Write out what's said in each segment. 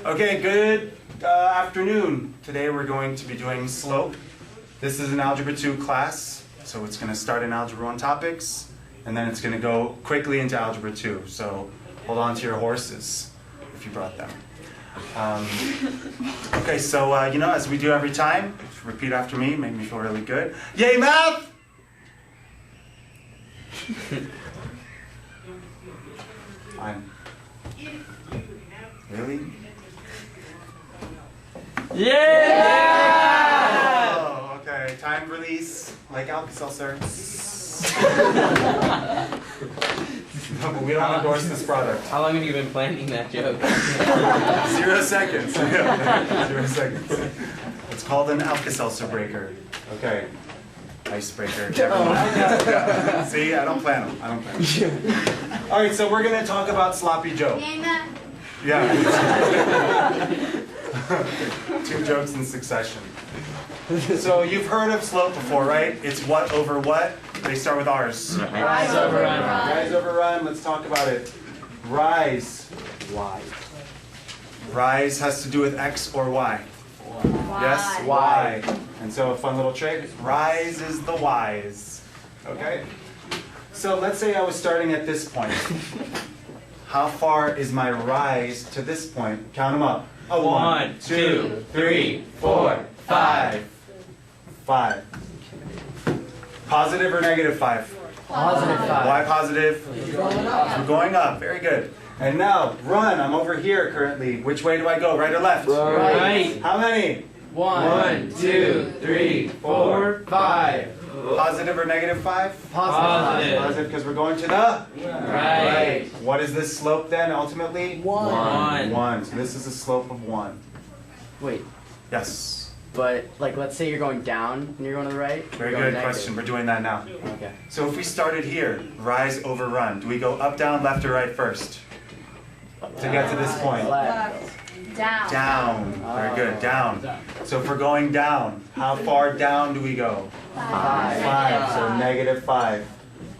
Okay, good afternoon. Today we're going to be doing slope. This is an Algebra 2 class, so it's going to start in Algebra 1 topics, and then it's going to go quickly into Algebra 2. So hold on to your horses if you brought them. Okay, so as we do every time, repeat after me, make me feel really good. Yay, math! Fine. Really? Yeah! Oh, okay. Time release, like Alka-Seltzer. No, but we don't endorse this product. How long have you been planning that joke? 0 seconds. 0 seconds. It's called an Alka-Seltzer breaker. Okay. Icebreaker. Never mind. See, I don't plan them. I don't plan them. All right, so we're going to talk about Sloppy Joe. Yeah. 2 jokes in succession. So you've heard of slope before, right? It's what over what? They start with R's. Rise over run. Rise over run. Let's talk about it. Rise. Y. Rise has to do with X or Y. Yes? Y. And so a fun little trick. Rise is the Y's. Okay? So let's say I was starting at this point. How far is my rise to this point? Count them up. Oh, 1, 2, 3, 4, 5. 5. Positive or negative 5? Positive 5. Why positive? We're going up. Very good. And now, run. I'm over here currently. Which way do I go? Right or left? Right. How many? 1, 2, 3, 4, 5. Positive or negative 5? Positive. Positive because we're going to the Right. What is this slope then ultimately? 1. 1. So this is a slope of 1. Wait, Yes. but like let's say you're going down and you're going to the right. Very you're going good question. We're doing that now. Okay. So if we started here, rise over run, do we go up, down, left, or right first? To get to this point. Left. Down. Down. Very good. Down. So if we're going down, how far down do we go? 5. 5. So negative 5.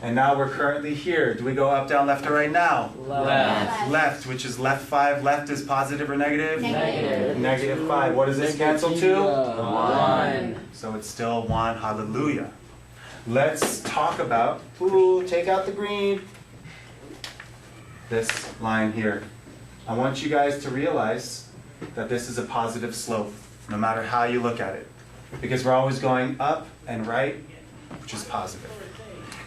And now we're currently here. Do we go up, down, left, or right now? Left. Left, which is left 5. Left is positive or negative? Negative. Negative 5. What does this cancel to? 1. So it's still 1. Hallelujah. Let's talk about, take out the green. This line here. I want you guys to realize that this is a positive slope, no matter how you look at it. Because we're always going up and right, which is positive.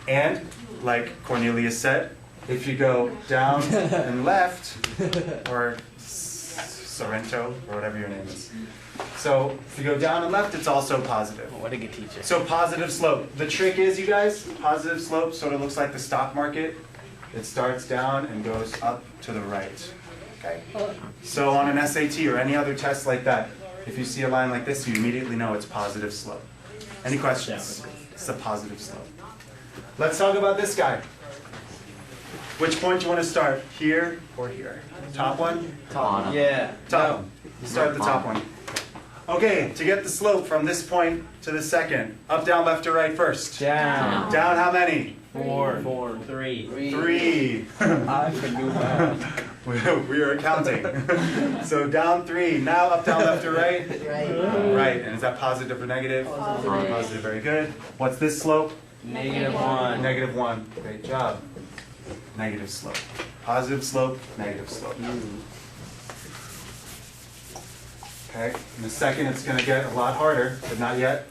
And, like Cornelius said, if you go down and left, or Sorrento, or whatever your name is. So, if you go down and left, it's also positive. What a good teacher. So, positive slope. The trick is, you guys, positive slope sort of looks like the stock market. It starts down and goes up to the right. Okay? So, on an SAT or any other test like that, if you see a line like this, you immediately know it's positive slope. Any questions? It's a positive slope. Let's talk about this guy. Which point do you want to start? Here or here? Top one? Top. Yeah. Top one. You start at the top one. Okay, to get the slope from this point to the second, up, down, left, or right first? Down. Down how many? 4. 3. 3. I can do that. We are counting. So down 3. Now up, down, left, or right? Right. And is that positive or negative? Positive. Positive. Very good. What's this slope? Negative 1. Negative 1. Great job. Negative slope. Positive slope, negative slope. Okay. In a second, it's going to get a lot harder, but not yet.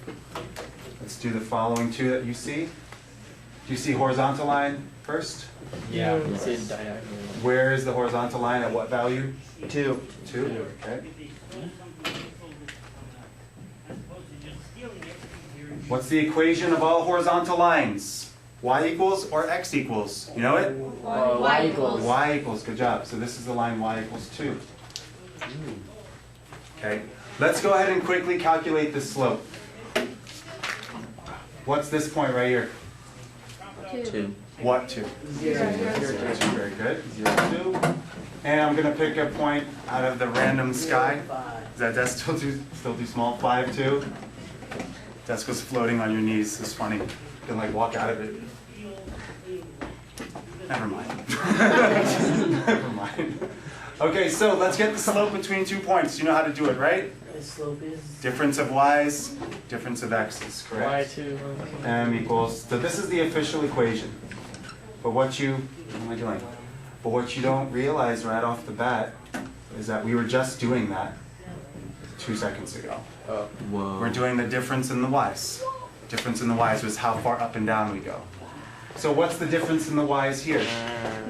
Let's do the following 2 that you see. Do you see horizontal line first? Yeah. You see it diagonal. Where is the horizontal line at what value? 2. 2. Okay. What's the equation of all horizontal lines? Y equals or x equals? You know it? Y equals. Y equals. Good job. So this is the line y equals 2. Okay. Let's go ahead and quickly calculate the slope. What's this point right here? 2. What 2? 0. Very good. 0, 2. And I'm going to pick a point out of the random sky. Is that desk still too small? 5, 2. Desk was floating on your knees. It's funny. You can like walk out of it. Never mind. Never mind. Okay, so let's get the slope between 2 points. You know how to do it, right? The slope is Difference of y's, difference of x's, correct? y2. M equals, so this is the official equation. But what am I doing? But what you don't realize right off the bat is that we were just doing that 2 seconds ago. Oh. Whoa. We're doing the difference in the y's. Difference in the y's was how far up and down we go. So what's the difference in the y's here?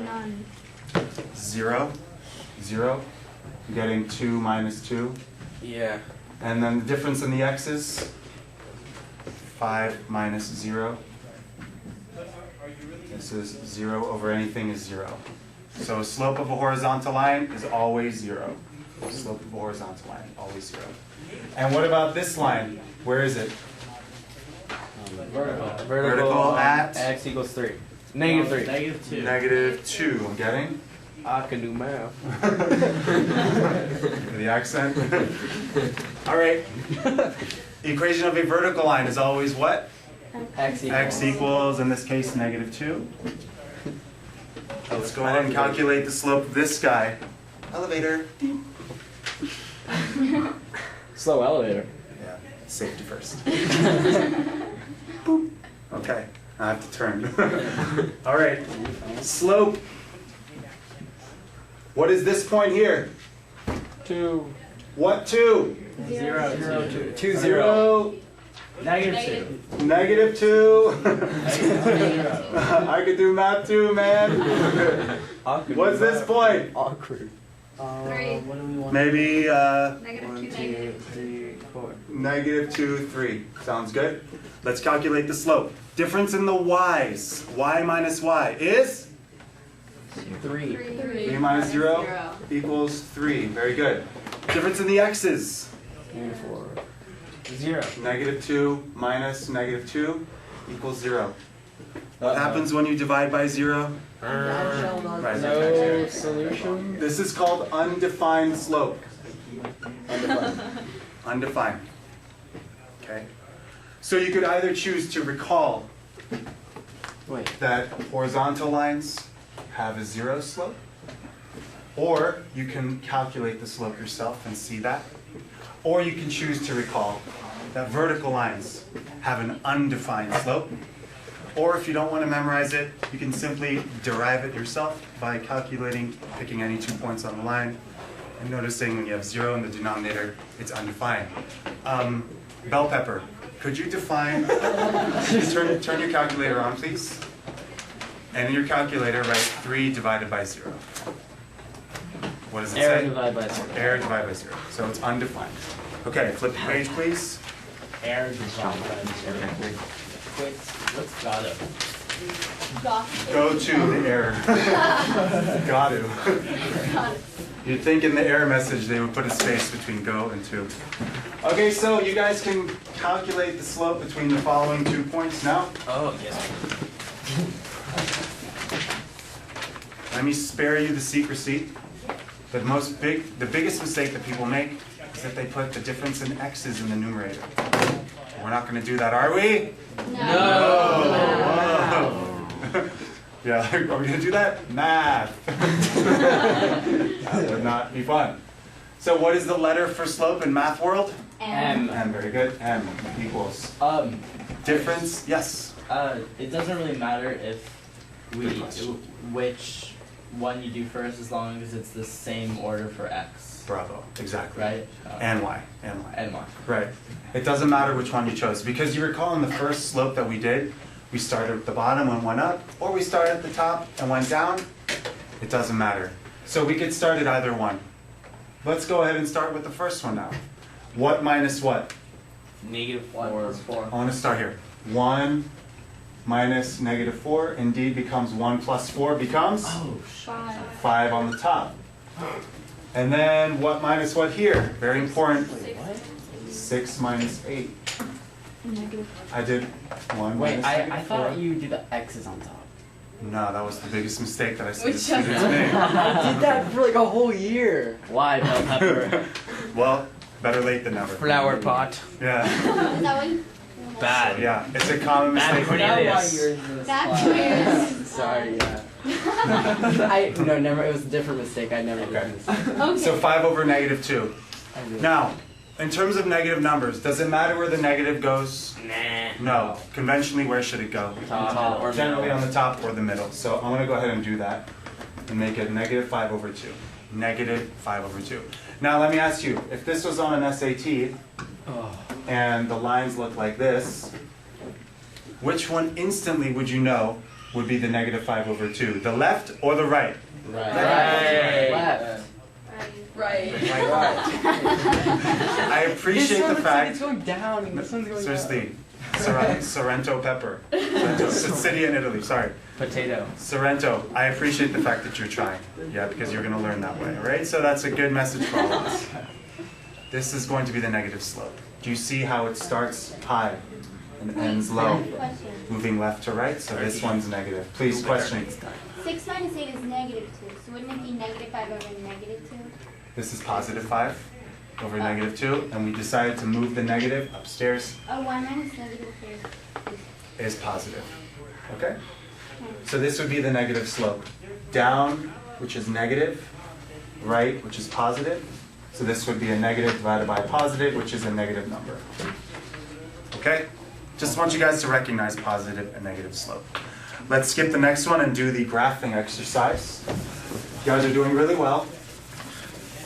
None. 0, 0. I'm getting 2 minus 2. Yeah. And then the difference in the x's? 5 minus 0. This is 0 over anything is 0. So slope of a horizontal line is always 0. Slope of a horizontal line, always 0. And what about this line? Where is it? Vertical. Vertical at? X equals 3. Negative 3. Negative 2. Negative 2, I'm getting? I can do math. The accent? All right. The equation of a vertical line is always what? X equals. X equals, in this case, negative 2. Let's go ahead and calculate the slope of this guy. Elevator. Slow elevator. Yeah, safety first. Boop. Okay, I have to turn. All right, slope. What is this point here? 2. What 2? 0, 2. 2, 0. Negative 2. Negative 2. Negative 0. I could do math too, man. Awkward. What's this point? Awkward. 3. What do we want? Maybe Negative 2, 1, 2, negative. 3, 4. negative 2, 3. Sounds good? Let's calculate the slope. Difference in the y's. Y minus y is? 3. 3 minus 0 equals 3. Very good. Difference in the x's. Negative 4. 0. Negative 2 minus negative 2 equals 0. What happens when you divide by 0? Right, No solution. this is called undefined slope. Undefined. Undefined. Okay. So you could either choose to recall Wait. that horizontal lines have a 0 slope, or you can calculate the slope yourself and see that, or you can choose to recall that vertical lines have an undefined slope, or if you don't want to memorize it, you can simply derive it yourself by calculating, picking any 2 points on the line, and noticing when you have 0 in the denominator, it's undefined. Bell pepper, could you define, turn your calculator on, please? And in your calculator, write 3 divided by 0. What does it Error say? divided by 0. Error divided by 0. So it's undefined. Okay, flip the page, please. Error divided by 0. Wait, what's got it? Go to the error. Got to. You'd think in the error message they would put a space between go and to. Okay, so you guys can calculate the slope between the following 2 points now. Oh, yes. Let me spare you the secrecy. The biggest mistake that people make is that they put the difference in x's in the numerator. We're not going to do that, are we? No. Whoa. Yeah, are we going to do that? Math. That would not be fun. So what is the letter for slope in math world? M. M, very good. M equals. Difference, yes. It doesn't really matter if which one you do first, as long as it's the same order for x. Bravo, exactly. Right? And y, and y. And y. Right. It doesn't matter which one you chose, because you recall in the first slope that we did, we started at the bottom and went up, or we started at the top and went down. It doesn't matter. So we could start at either one. Let's go ahead and start with the first one now. What minus what? Negative 1 4. plus 4. I want to start here. 1 minus negative 4 indeed becomes 1 plus 4 becomes? Oh, 5. 5 on the top. And then what minus what here? Very important. 6 minus 8. Negative. I did 1 Wait, minus I negative thought 4. you do the X's on top. No, that was the biggest mistake that I see Which the students make. I did that for like a whole year. Why, bell pepper? Well, better late than never. Flower pot. Yeah, That one? Bad. yeah. It's a common Bad mistake. Cornelius. That Sorry, yeah. No, never. It was a different mistake. I never Okay. did this. Okay. So 5 over negative 2. I did. Now, in terms of negative numbers, does it matter where the negative goes? No. Conventionally, where should it go? Top or Generally middle. on the top or the middle. So I'm going to go ahead and do that and make it negative 5 over 2. Negative 5 over 2. Now let me ask you, if this was on an SAT Oh. and the lines look like this, which one instantly would you know would be the negative 5 over 2? The left or the right? Right. Left. Right. I appreciate the fact. It's going down. And this one's going Seriously, Sorrento pepper. Sorrento. It's a city in Italy, sorry. Potato. Sorrento, I appreciate the fact that you're trying. Yeah, because you're going to learn that way, right? So that's a good message for all of us. This is going to be the negative slope. Do you see how it starts high and ends low, moving left to right? So this one's negative. Please, question. 6 minus 8 is negative 2, so wouldn't it be negative 5 over negative 2? This is positive 5 over negative 2, and we decided to move the negative upstairs Oh, 1 minus negative 3 is positive. Okay? So this would be the negative slope. Down, which is negative, right, which is positive. So this would be a negative divided by a positive, which is a negative number. Okay? Just want you guys to recognize positive and negative slope. Let's skip the next one and do the graphing exercise. You guys are doing really well.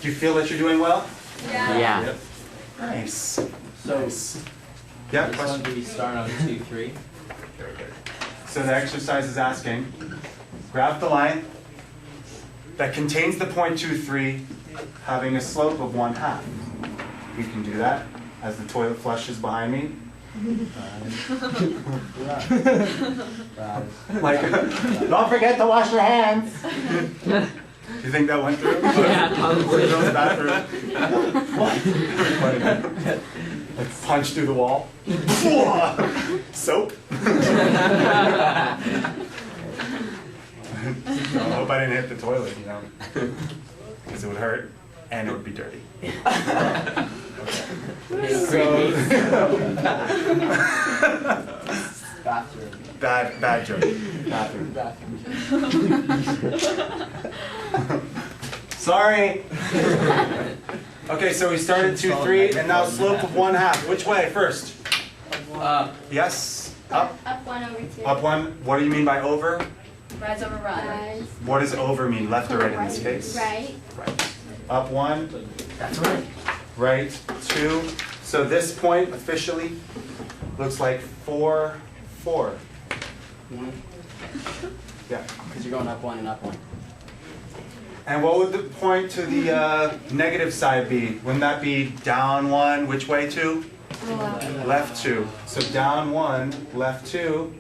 Do you feel that you're doing well? Yeah. Yep. Nice. So Nice. Yeah, this one, question? do we start on 2, 3? Very good. So the exercise is asking, graph the line that contains the point 2, 3, having a slope of 1/2. We can do that as the toilet flushes behind me. Like, don't forget to wash your hands. Do you think that went through? Yeah, probably. Go to the bathroom. Let's punch through the wall. Soap. I hope I didn't hit the toilet, you know, because it would hurt and it would be dirty. So, Bathroom. Bad joke. Bathroom. Sorry. Okay, so we started 2, 3, and now slope of 1/2. Which way first? Yes. Up. Up 1 over 2. Up 1. What do you mean by over? Rise over rise. Rise. What does over mean? Left or right in this case? Right. Right. Up 1. that's right. Right. 2. So this point officially looks like 4, 4. Yeah. Because you're going up 1 and up 1. And what would the point to the negative side be? Wouldn't that be down 1, which way 2? Left 2. So down 1, left 2.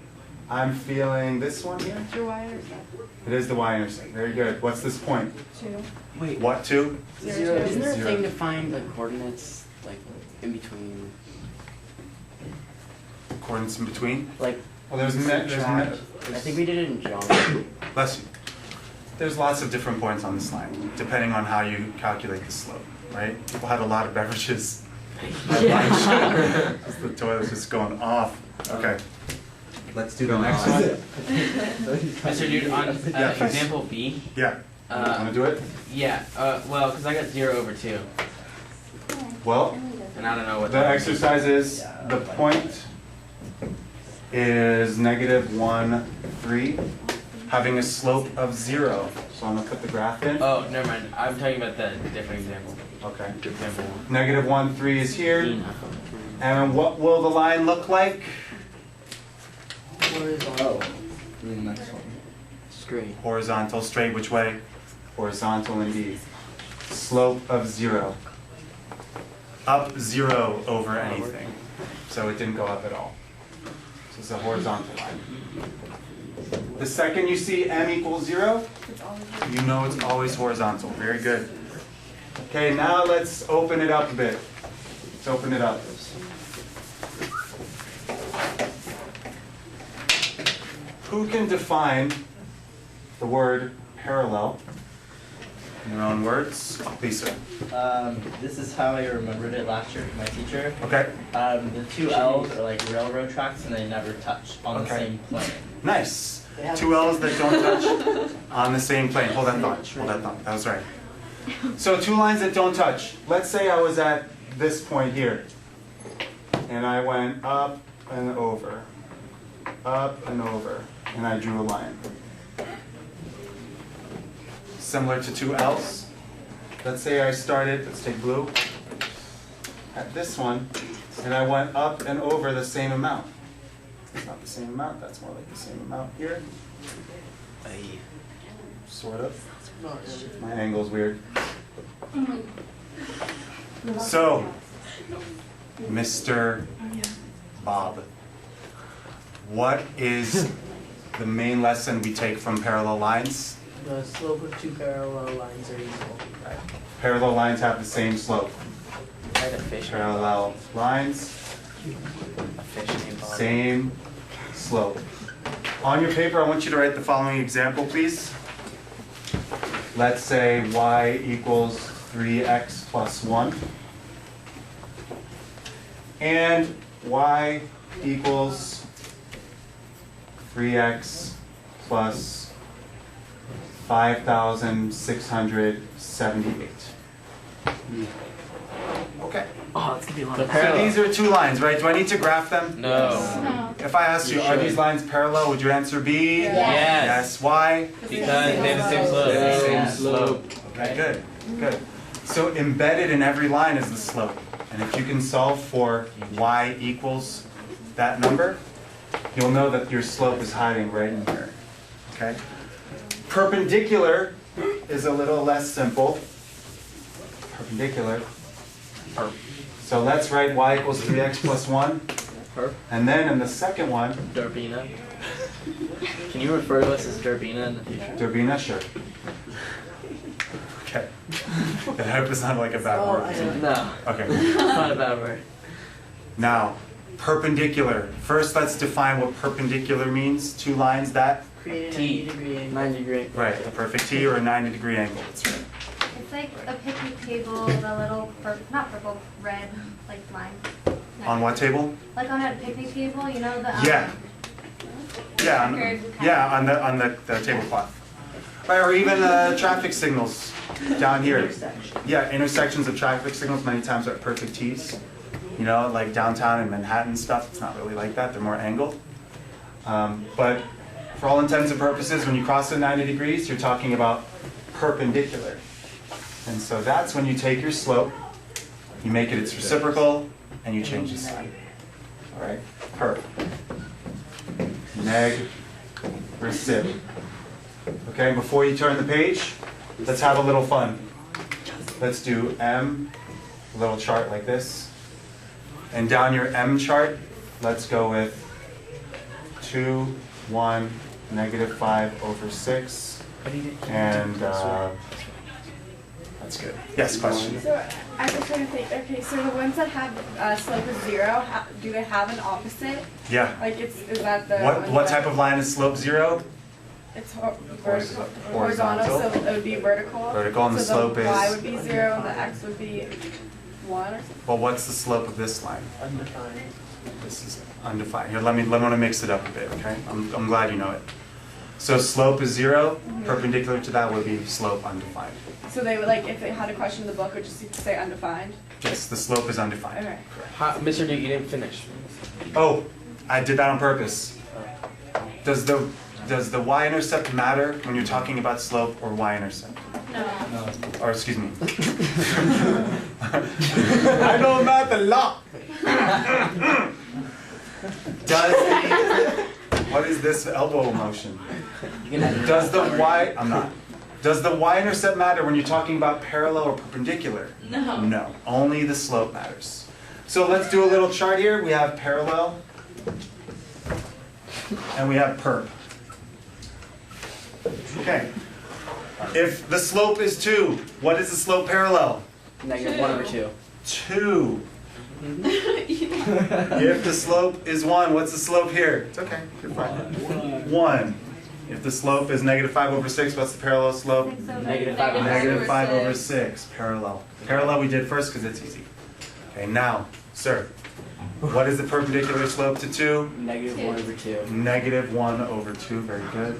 I'm feeling this one here. Your y-intercept. It is the y-intercept. Very good. What's this point? 2. Wait, What 2? zero. Isn't there a Zero. thing to find the coordinates, like, in between? Coordinates in between? Like, Well, there's I think we did it in geometry. Bless you. There's lots of different points on this line, depending on how you calculate the slope, right? People had a lot of beverages. The toilet's just going off. Okay. Let's do the next one. Mr. Dude, on Yeah, please. example B, Yeah. Want to do it? yeah, well, because I got 0 over 2, Well, and I don't know what the that exercise is the point is negative 1, 3, having a slope of 0. So I'm going to put the graph in. Oh, never mind. I'm talking about the different example. Okay. Example 1. Negative 1, 3 is here. And what will the line look like? Oh, the next one. Straight. Horizontal, straight, which way? Horizontal indeed. Slope of 0. Up 0 over anything. So it didn't go up at all. So it's a horizontal line. The second you see m equals 0, you know it's always horizontal. Very good. Okay, now let's open it up a bit. Let's open it up. Who can define the word parallel in their own words? Lisa. This is how I remembered it last year from my teacher. Okay. The two L's are like railroad tracks and they never touch on the Okay. same plane. Nice. Two L's that don't touch on the same plane. Hold that thought. Hold that thought. That was right. So two lines that don't touch. Let's say I was at this point here, and I went up and over, and I drew a line. Similar to two L's. Let's say I started, let's take blue, at this one, and I went up and over the same amount. It's not the same amount, that's more like the same amount here. Sort of. My angle's weird. So, Mr. Bob, what is the main lesson we take from parallel lines? The slope of two parallel lines are equal. Parallel lines have the same slope. I had a fish. Parallel lines, A fish named Bob. same slope. On your paper, I want you to write the following example, please. Let's say y equals 3x plus 1. And y equals 3x plus 5,678. Okay. Oh, it's gonna be a lot The of So these are two lines, right? Do I need to graph them? No. No. If I asked you, You are should. these lines parallel, would your answer be? Yes. Yes. Why? Because they have the same slope. Same slope. Okay, good, good. So embedded in every line is the slope. And if you can solve for y equals that number, you'll know that your slope is hiding right in here. Okay? Perpendicular is a little less simple. Perpendicular. So let's write y equals 3x plus 1. Perp. And then in the second one, Durbina. Can you refer to us as Durbina in the future? Durbina, sure. Okay. I hope it's not like a bad word. No, Okay. it's not a bad word. Now, perpendicular. First, let's define what perpendicular means. Two lines that, Create a 90-degree angle. 90-degree. right, a perfect T or a 90-degree angle. That's right. It's like a picnic table, the little, not purple, red, like line. On what table? Like on a picnic table, you know, the. Yeah. Yeah, on the tablecloth. Right, or even traffic signals down here. Yeah, intersections of traffic signals many times are perfect T's. You know, like downtown in Manhattan stuff, it's not really like that, they're more angled. But for all intents and purposes, when you cross the 90 degrees, you're talking about perpendicular. And so that's when you take your slope, you make it its reciprocal, and you change the sign. All right, perp. Neg, recip. Okay, before you turn the page, let's have a little fun. Let's do M, a little chart like this. And down your M chart, let's go with 2, 1, -5/6. And that's good. Yes, question? So I'm just trying to think. Okay, so the ones that have slope of 0, do they have an opposite? Yeah. Like is that the What type of line is slope 0? It's Horizontal. horizontal, so it would be vertical. Vertical, and the so slope the is? y would be 0, and the x would be 1 or something. Well, what's the slope of this line? Undefined. This is undefined. Here, let me mix it up a bit, okay? I'm glad you know it. So slope is 0, perpendicular to that would be slope undefined. So they would like if they had a question in the book, would just say undefined. Yes, the slope is undefined. Okay. Mr. Duke, you didn't finish. Oh, I did that on purpose. Does the y-intercept matter when you're talking about slope or y-intercept? No. Or excuse me. I know math a lot. What is this elbow motion? Does the y-intercept matter when you're talking about parallel or perpendicular? No. No, only the slope matters. So let's do a little chart here. We have parallel and we have perp. Okay. If the slope is 2, what is the slope parallel? -1/2. 2. If the slope is 1, what's the slope here? It's okay, you're fine. 1. If the slope is -5/6, what's the parallel slope? -5/6, parallel. Parallel we did first because it's easy. Okay, now, sir, What is the perpendicular slope to 2? Negative 1 over 2. Negative 1 over 2, very good.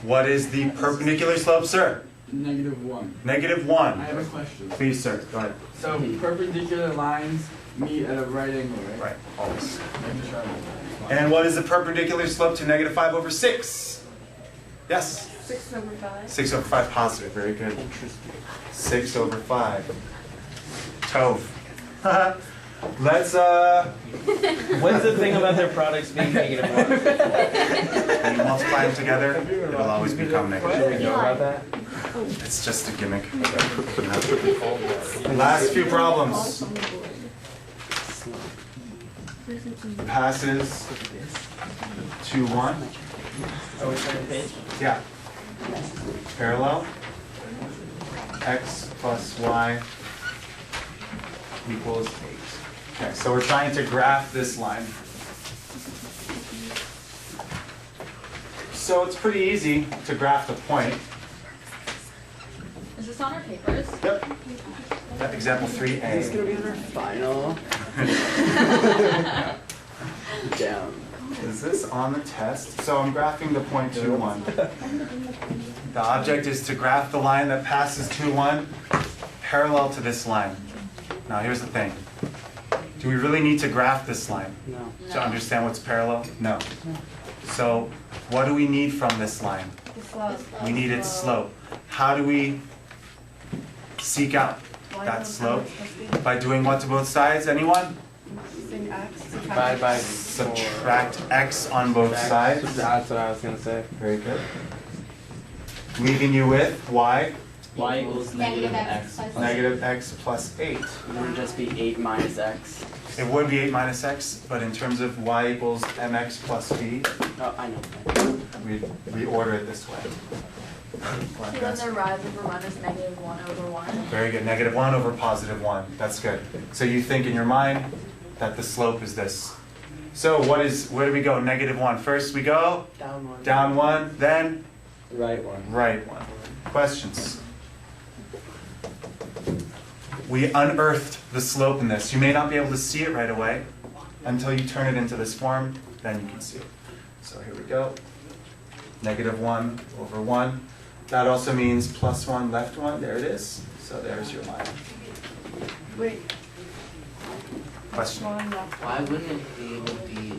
What is the perpendicular slope, sir? -1. Negative I 1. have a question. Please, sir, go ahead. So perpendicular lines meet at a right angle, right? Right, always. Make sure And what is the perpendicular slope to negative 5 over 6? Yes? 6 over 5. 6 over 5 positive, very good. Interesting. 6 over 5. Tove. Let's, What's the thing about their products being -1? when you multiply them together, it'll always become negative. Do we know about that? It's just a gimmick. Last few problems. Passes 2, 1. Are we turning page? Yeah. Parallel. X plus y equals 8. Okay, so we're trying to graph this line. So it's pretty easy to graph the point. Is this on our papers? Yep. Example Is this 3a. gonna be our final? Down. Is this on the test? So I'm graphing the point 2, 1. The object is to graph the line that passes 2, 1 parallel to this line. Now here's the thing. Do we really need to graph this line No. to understand what's parallel? No. So what do we need from this line? The slope. We need its slope. How do we seek out that slope? By doing what to both sides? Anyone? Using X. Divide by Subtract x on both sides. That's what I was gonna say. Very good. Leaving you with y, Y equals Negative -x. x plus negative x plus 8. It would just be 8 minus x. It would be 8 minus x, but in terms of y equals mx plus b, Oh, I know. we reorder it this way. So then the rise over run is -1 over 1. Very good. Negative 1 over positive 1. That's good. So you think in your mind that the slope is this. So where do we go? Negative 1. First we go Down 1. down 1, then Right one. right 1. Questions? We unearthed the slope in this. You may not be able to see it right away until you turn it into this form, then you can see it. So here we go. Negative 1 over 1. That also means plus 1 left 1. There it is. So there's your line. Wait. Question? One left. Why wouldn't it be able to be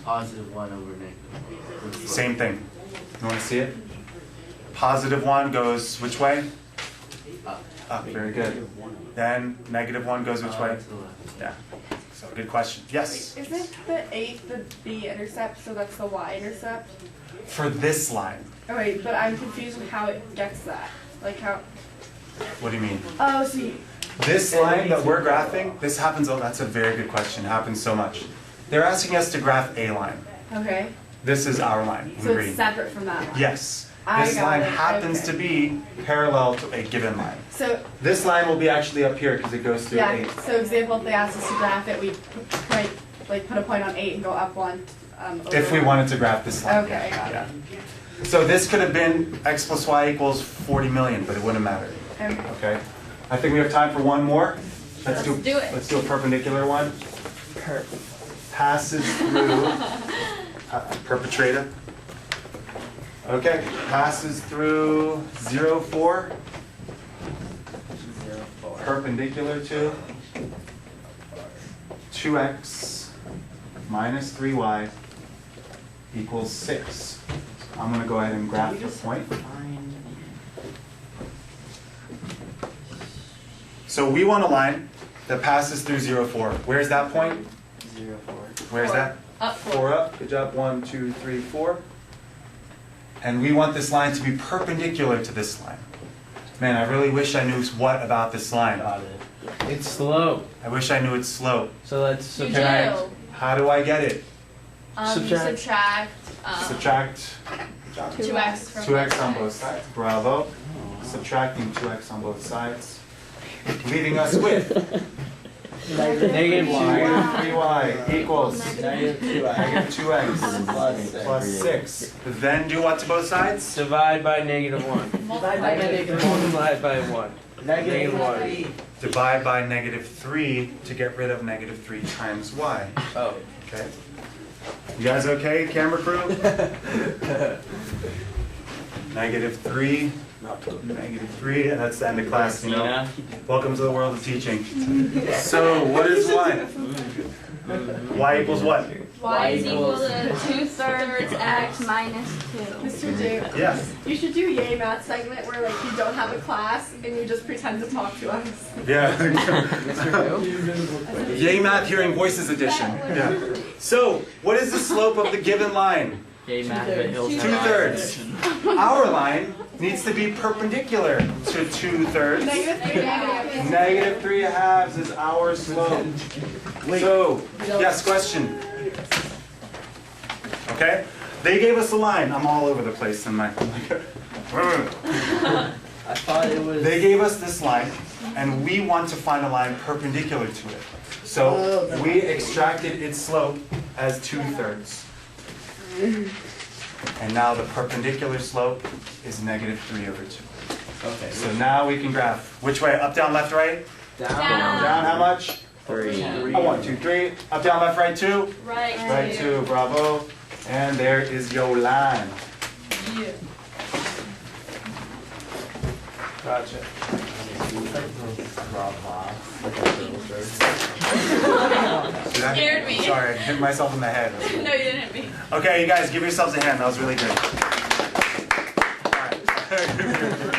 +1 over -1? Same thing. You want to see it? Positive 1 goes which way? Up. Up. Very good. Then negative 1 goes which way? To the left. Yeah. So good question. Yes? Isn't the 8 the B intercept, so that's the Y intercept? For this line. Oh wait, but I'm confused with how it gets that. Like how, What do you mean? oh, so you, This line that we're graphing, this happens, oh, that's a very good question. It happens so much. They're asking us to graph a line. okay, This is our line. so We it's read. separate from that line. Yes. I This got line it, happens okay. to be parallel to a given line. So, This line will be actually up here because it goes through yeah, 8. so example, if they asked us to graph it, we point, like put a point on 8 and go up 1, over If we 1. wanted to graph this line. Okay, got it. Yeah. So this could have been x plus y equals 40 million, but it wouldn't matter. Okay. Okay? I think we have time for one more. Let's do it. Let's do a perpendicular one. Passes through perpetrator. Okay, passes through 0, 4, 0, 4. perpendicular to 2x minus 3y equals 6. I'm going to go ahead and graph the point. So we want a line that passes through 0, 4. Where's that point? 0, 4. Where's that? Up 4 up. Good job. 1, 2, 3, 4. And we want this line to be perpendicular to this line. Man, I really wish I knew what about this line. Got it. It's slope. I wish I knew its slope. So let's You subtract. do. How do I get it? You subtract Subtract 2x from 2x on both sides. Bravo. Subtracting 2x on both sides. Leaving us with Negative y. 3y equals Negative 2x. negative 2x Plus 6. plus 6. Then do what to both sides? Divide by -1. Divide by negative Multiply by 1. Negative one. 3. Divide by -3 to get rid of -3 times y. Oh. Okay. You guys okay, camera crew? -3. -3, and that's the end of class, you know. Welcome to the world of teaching. So, what is y? Y equals what? Y is equal to 2/3 x minus 2. Mr. Duke, Yeah. you should do yay math segment where like you don't have a class and you just pretend to talk to us. Yeah. Yay Math Hearing Voices edition. Yeah. So, what is the slope of the given line? Yay, math, but hills have 2/3. Our line needs to be perpendicular to 2/3. Negative 3. -3/2 is our slope. So, yes, question. Okay? They gave us a line. I'm all over the place in my... I thought it was. They gave us this line, and we want to find a line perpendicular to it. So, we extracted its slope as 2/3. And now the perpendicular slope is -3/2. Okay. So now we can graph. Which way? Up, down, left, right? Down. Down how much? 3. 1, 2, 3. Up, down, left, right, 2. Right. Right, 2. Bravo. And there is your line. Gotcha. Scared me. Sorry, I hit myself in the head. No, you didn't hit me. Okay, you guys, give yourselves a hand. That was really good. All right.